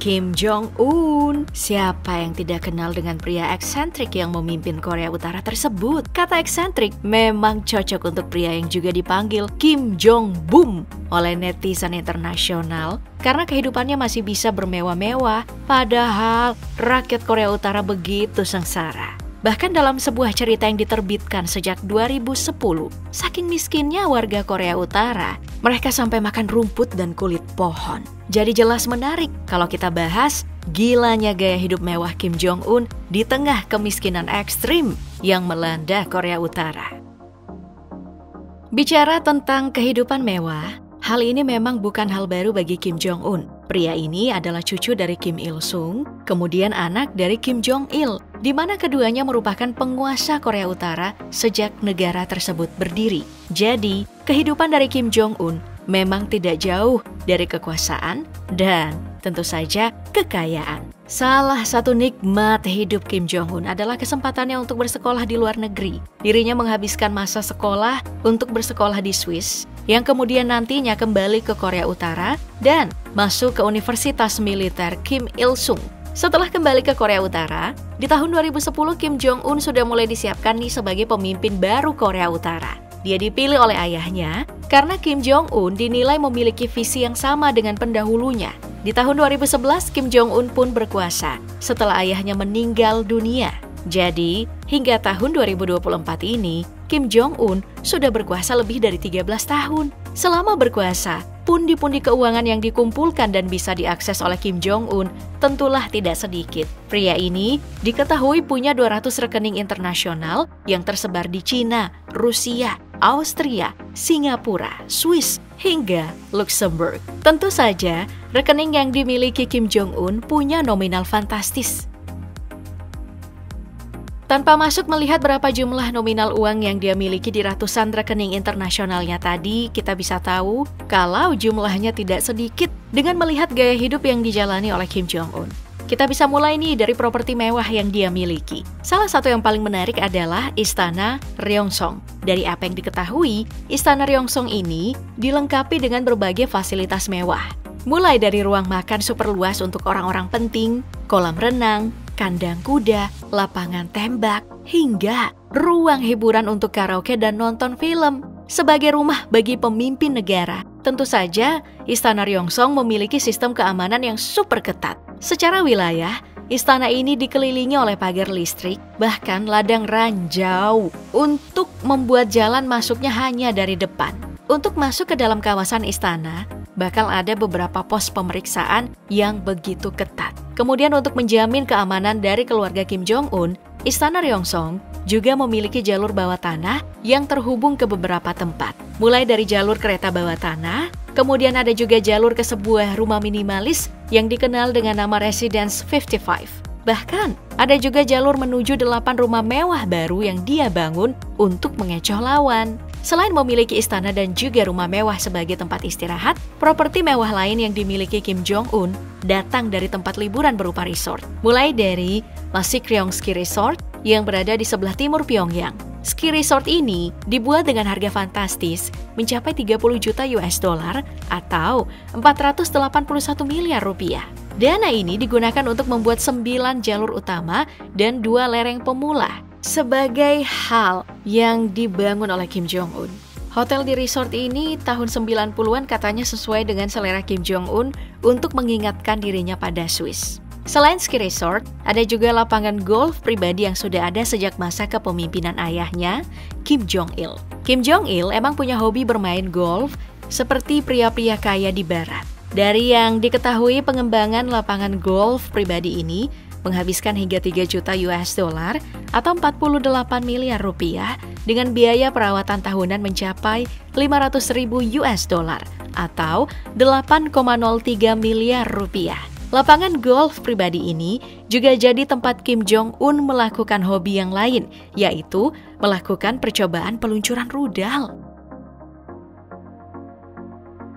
Kim Jong-un. Siapa yang tidak kenal dengan pria eksentrik yang memimpin Korea Utara tersebut? Kata eksentrik memang cocok untuk pria yang juga dipanggil Kim Jong-bum oleh netizen internasional karena kehidupannya masih bisa bermewah-mewah, padahal rakyat Korea Utara begitu sengsara. Bahkan dalam sebuah cerita yang diterbitkan sejak 2010, saking miskinnya warga Korea Utara, mereka sampai makan rumput dan kulit pohon. Jadi jelas menarik kalau kita bahas gilanya gaya hidup mewah Kim Jong-un di tengah kemiskinan ekstrim yang melanda Korea Utara. Bicara tentang kehidupan mewah, hal ini memang bukan hal baru bagi Kim Jong-un. Pria ini adalah cucu dari Kim Il-sung, kemudian anak dari Kim Jong-il, di mana keduanya merupakan penguasa Korea Utara sejak negara tersebut berdiri. Jadi, kehidupan dari Kim Jong-un memang tidak jauh dari kekuasaan dan tentu saja kekayaan. Salah satu nikmat hidup Kim Jong-un adalah kesempatannya untuk bersekolah di luar negeri. Dirinya menghabiskan masa sekolah untuk bersekolah di Swiss, yang kemudian nantinya kembali ke Korea Utara dan masuk ke Universitas Militer Kim Il-sung. Setelah kembali ke Korea Utara, di tahun 2010 Kim Jong-un sudah mulai disiapkan nih sebagai pemimpin baru Korea Utara. Dia dipilih oleh ayahnya karena Kim Jong-un dinilai memiliki visi yang sama dengan pendahulunya. Di tahun 2011, Kim Jong-un pun berkuasa setelah ayahnya meninggal dunia. Jadi, hingga tahun 2024 ini, Kim Jong-un sudah berkuasa lebih dari 13 tahun. Selama berkuasa, pundi-pundi keuangan yang dikumpulkan dan bisa diakses oleh Kim Jong-un tentulah tidak sedikit. Pria ini diketahui punya 200 rekening internasional yang tersebar di Cina, Rusia, Austria, Singapura, Swiss, hingga Luxembourg. Tentu saja, rekening yang dimiliki Kim Jong-un punya nominal fantastis. Tanpa masuk melihat berapa jumlah nominal uang yang dia miliki di ratusan rekening internasionalnya tadi, kita bisa tahu kalau jumlahnya tidak sedikit dengan melihat gaya hidup yang dijalani oleh Kim Jong-un. Kita bisa mulai nih dari properti mewah yang dia miliki. Salah satu yang paling menarik adalah Istana Ryongsong. Dari apa yang diketahui, Istana Ryongsong ini dilengkapi dengan berbagai fasilitas mewah. Mulai dari ruang makan super luas untuk orang-orang penting, kolam renang, kandang kuda, lapangan tembak, hingga ruang hiburan untuk karaoke dan nonton film. Sebagai rumah bagi pemimpin negara, tentu saja Istana Ryongsong memiliki sistem keamanan yang super ketat. Secara wilayah, istana ini dikelilingi oleh pagar listrik, bahkan ladang ranjau untuk membuat jalan masuknya hanya dari depan. Untuk masuk ke dalam kawasan istana, bakal ada beberapa pos pemeriksaan yang begitu ketat. Kemudian untuk menjamin keamanan dari keluarga Kim Jong-un, Istana Ryongsong juga memiliki jalur bawah tanah yang terhubung ke beberapa tempat. Mulai dari jalur kereta bawah tanah, kemudian ada juga jalur ke sebuah rumah minimalis yang dikenal dengan nama Residence 55. Bahkan, ada juga jalur menuju 8 rumah mewah baru yang dia bangun untuk mengecoh lawan. Selain memiliki istana dan juga rumah mewah sebagai tempat istirahat, properti mewah lain yang dimiliki Kim Jong-un datang dari tempat liburan berupa resort. Mulai dari Masikryong Ski Resort yang berada di sebelah timur Pyongyang. Ski resort ini dibuat dengan harga fantastis mencapai 30 juta US dollar atau 481 miliar rupiah. Dana ini digunakan untuk membuat 9 jalur utama dan 2 lereng pemula sebagai hal yang dibangun oleh Kim Jong-un. Hotel di resort ini tahun 90-an katanya sesuai dengan selera Kim Jong-un untuk mengingatkan dirinya pada Swiss. Selain ski resort, ada juga lapangan golf pribadi yang sudah ada sejak masa kepemimpinan ayahnya, Kim Jong-il. Kim Jong-il emang punya hobi bermain golf seperti pria-pria kaya di barat. Dari yang diketahui, pengembangan lapangan golf pribadi ini menghabiskan hingga 3 juta US dollar atau 48 miliar rupiah dengan biaya perawatan tahunan mencapai 500.000 US dollar atau 8,03 miliar rupiah. Lapangan golf pribadi ini juga jadi tempat Kim Jong-un melakukan hobi yang lain, yaitu melakukan percobaan peluncuran rudal.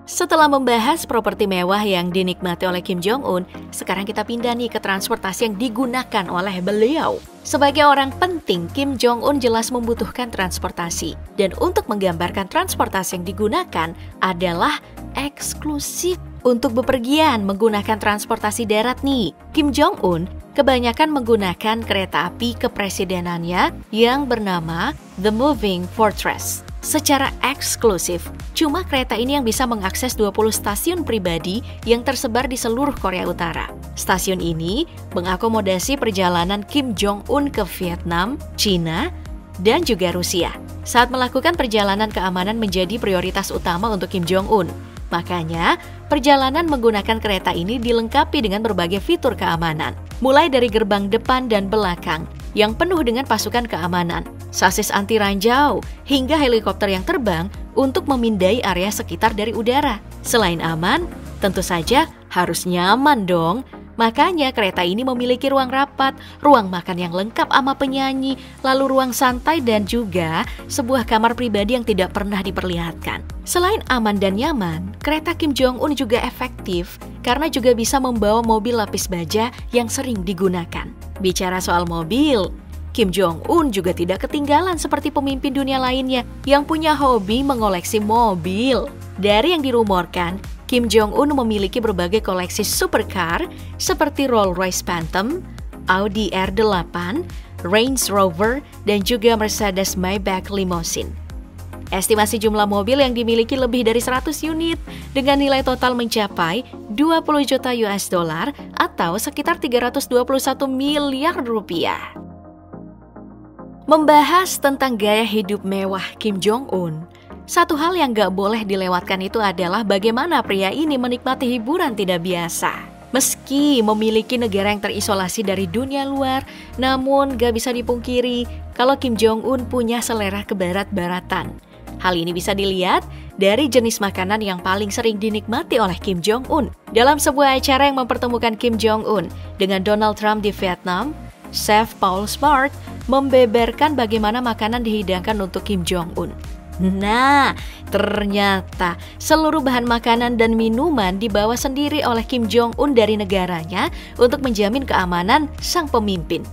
Setelah membahas properti mewah yang dinikmati oleh Kim Jong-un, sekarang kita pindah nih ke transportasi yang digunakan oleh beliau. Sebagai orang penting, Kim Jong-un jelas membutuhkan transportasi. Dan untuk menggambarkan transportasi yang digunakan adalah eksklusif. untuk bepergian menggunakan transportasi darat nih. Kim Jong-un kebanyakan menggunakan kereta api kepresidenannya yang bernama The Moving Fortress. Secara eksklusif, cuma kereta ini yang bisa mengakses 20 stasiun pribadi yang tersebar di seluruh Korea Utara. Stasiun ini mengakomodasi perjalanan Kim Jong-un ke Vietnam, China, dan juga Rusia. Saat melakukan perjalanan, keamanan menjadi prioritas utama untuk Kim Jong-un. Makanya, perjalanan menggunakan kereta ini dilengkapi dengan berbagai fitur keamanan. Mulai dari gerbang depan dan belakang yang penuh dengan pasukan keamanan, sasis anti ranjau, hingga helikopter yang terbang untuk memindai area sekitar dari udara. Selain aman, tentu saja harus nyaman dong. Makanya kereta ini memiliki ruang rapat, ruang makan yang lengkap sama penyanyi, lalu ruang santai dan juga sebuah kamar pribadi yang tidak pernah diperlihatkan. Selain aman dan nyaman, kereta Kim Jong-un juga efektif karena juga bisa membawa mobil lapis baja yang sering digunakan. Bicara soal mobil, Kim Jong-un juga tidak ketinggalan seperti pemimpin dunia lainnya yang punya hobi mengoleksi mobil. Dari yang dirumorkan, Kim Jong-un memiliki berbagai koleksi supercar seperti Rolls-Royce Phantom, Audi R8, Range Rover, dan juga Mercedes Maybach Limousine. Estimasi jumlah mobil yang dimiliki lebih dari 100 unit dengan nilai total mencapai 20 juta US dollar atau sekitar 321 miliar rupiah. Membahas tentang gaya hidup mewah Kim Jong-un, satu hal yang gak boleh dilewatkan itu adalah bagaimana pria ini menikmati hiburan tidak biasa. Meski memiliki negara yang terisolasi dari dunia luar, namun gak bisa dipungkiri kalau Kim Jong-un punya selera kebarat-baratan. Hal ini bisa dilihat dari jenis makanan yang paling sering dinikmati oleh Kim Jong-un. Dalam sebuah acara yang mempertemukan Kim Jong-un dengan Donald Trump di Vietnam, Chef Paul Smart membeberkan bagaimana makanan dihidangkan untuk Kim Jong-un. Nah, ternyata seluruh bahan makanan dan minuman dibawa sendiri oleh Kim Jong-un dari negaranya untuk menjamin keamanan sang pemimpin.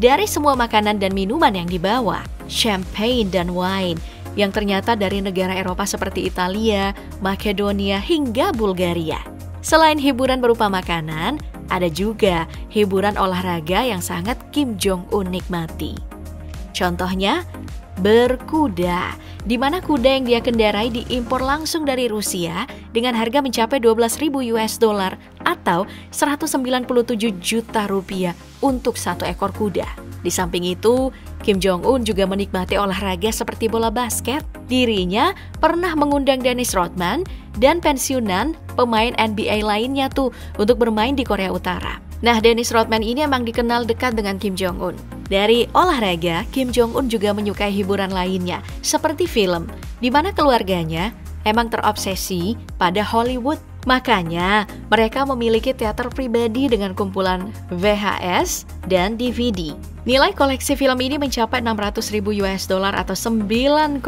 Dari semua makanan dan minuman yang dibawa, champagne dan wine yang ternyata dari negara Eropa seperti Italia, Makedonia, hingga Bulgaria. Selain hiburan berupa makanan, ada juga hiburan olahraga yang sangat Kim Jong-un nikmati. Contohnya, berkuda, di mana kuda yang dia kendarai diimpor langsung dari Rusia dengan harga mencapai 12.000 US dollar atau 197 juta rupiah untuk satu ekor kuda. Di samping itu, Kim Jong-un juga menikmati olahraga seperti bola basket. Dirinya pernah mengundang Dennis Rodman dan pensiunan pemain NBA lainnya tuh untuk bermain di Korea Utara. Nah, Dennis Rodman ini emang dikenal dekat dengan Kim Jong-un. Dari olahraga, Kim Jong-un juga menyukai hiburan lainnya, seperti film, di mana keluarganya emang terobsesi pada Hollywood. Makanya, mereka memiliki teater pribadi dengan kumpulan VHS dan DVD. Nilai koleksi film ini mencapai 600.000 US dollar atau 9,8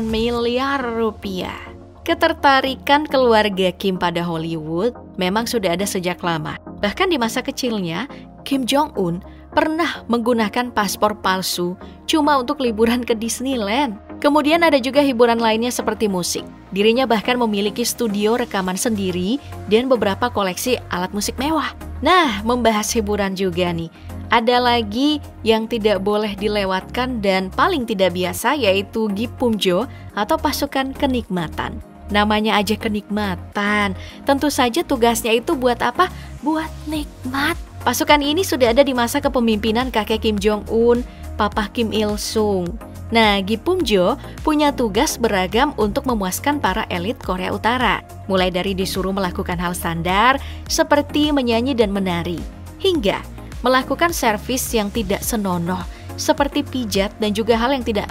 miliar rupiah. Ketertarikan keluarga Kim pada Hollywood memang sudah ada sejak lama. Bahkan di masa kecilnya, Kim Jong-un pernah menggunakan paspor palsu cuma untuk liburan ke Disneyland. Kemudian ada juga hiburan lainnya seperti musik. Dirinya bahkan memiliki studio rekaman sendiri dan beberapa koleksi alat musik mewah. Nah, membahas hiburan juga nih. Ada lagi yang tidak boleh dilewatkan dan paling tidak biasa, yaitu Gipumjo atau pasukan kenikmatan. Namanya aja kenikmatan. Tentu saja tugasnya itu buat apa? Buat nikmat. Pasukan ini sudah ada di masa kepemimpinan kakek Kim Jong-un, Papa Kim Il-sung. Nah, Gipumjo punya tugas beragam untuk memuaskan para elit Korea Utara. Mulai dari disuruh melakukan hal standar seperti menyanyi dan menari, hingga melakukan servis yang tidak senonoh seperti pijat dan juga hal yang tidak,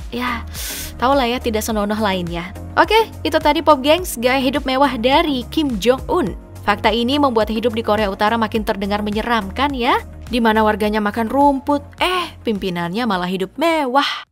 tahulah ya, tidak senonoh lainnya. Oke, itu tadi Pop Gengs, gaya hidup mewah dari Kim Jong-un. Fakta ini membuat hidup di Korea Utara makin terdengar menyeramkan ya, di mana warganya makan rumput, pimpinannya malah hidup mewah.